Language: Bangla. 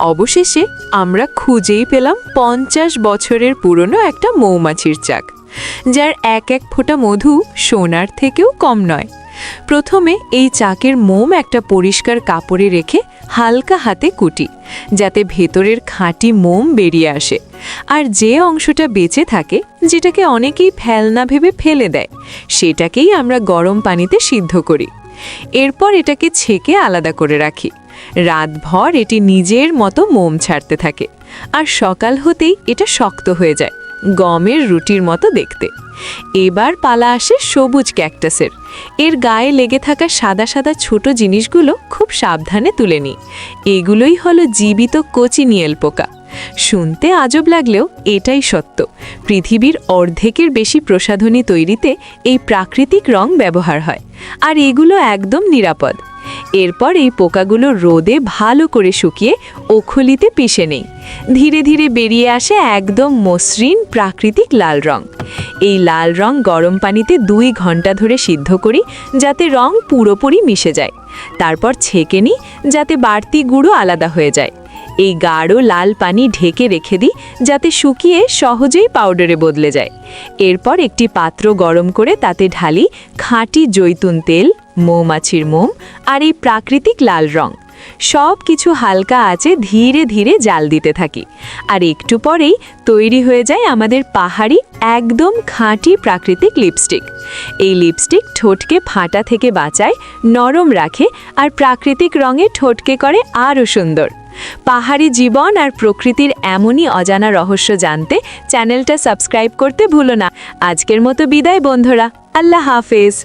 অবশেষে আমরা খুঁজেই পেলাম 50 বছরের পুরনো একটা মৌমাছির চাক, যার এক এক ফোঁটা মধু সোনার থেকেও কম নয়। প্রথমে এই চাকের মোম একটা পরিষ্কার কাপড়ে রেখে হালকা হাতে কুটি, যাতে ভেতরের খাঁটি মোম বেরিয়ে আসে। আর যে অংশটা বেঁচে থাকে, যেটাকে অনেকেই ফেলনা ভেবে ফেলে দেয়, সেটাকেই আমরা গরম পানিতে সিদ্ধ করি। এরপর এটাকে ছেঁকে আলাদা করে রাখি। রাতভর এটি নিজের মতো মোম ছাড়তে থাকে, আর সকাল হতেই এটা শক্ত হয়ে যায়, গমের রুটির মতো দেখতে। এবার পালা আসে সবুজ ক্যাকটাসের। এর গায়ে লেগে থাকা সাদা সাদা ছোট জিনিসগুলো খুব সাবধানে তুলে নিই। এগুলোই হলো জীবিত কোচিনিয়েল পোকা। শুনতে আজব লাগলেও এটাই সত্য। পৃথিবীর অর্ধেকের বেশি প্রসাধনী তৈরিতে এই প্রাকৃতিক রং ব্যবহার হয়, আর এগুলো একদম নিরাপদ। এরপর এই পোকাগুলো রোদে ভালো করে শুকিয়ে ওখলিতে পিষে নেই। ধীরে ধীরে বেরিয়ে আসে একদম মসৃণ প্রাকৃতিক লাল রং। এই লাল রং গরম পানিতে 2 ঘন্টা ধরে সিদ্ধ করি, যাতে রং পুরোপুরি মিশে যায়। তারপর ছেঁকে নিই, যাতে বাড়তি গুঁড়ো আলাদা হয়ে যায়। এই গাঢ় লাল পানি ঢেকে রেখে দিই, যাতে শুকিয়ে সহজেই পাউডারে বদলে যায়। এরপর একটি পাত্র গরম করে তাতে ঢালি খাঁটি জৈতুন তেল, মৌমাছির মোম আর এই প্রাকৃতিক লাল রং। সব কিছু হালকা আঁচে ধীরে ধীরে জাল দিতে থাকি, আর একটু পরেই তৈরি হয়ে যায় আমাদের পাহাড়ি একদম খাঁটি প্রাকৃতিক লিপস্টিক। এই লিপস্টিক ঠোঁটকে ফাটা থেকে বাঁচায়, নরম রাখে, আর প্রাকৃতিক রঙে ঠোঁটকে করে আরও সুন্দর। পাহাড়ি জীবন আর প্রকৃতির এমনই অজানা রহস্য জানতে চ্যানেলটা সাবস্ক্রাইব করতে ভুলো না। আজকের মতো বিদায় বন্ধুরা, আল্লাহ হাফেজ।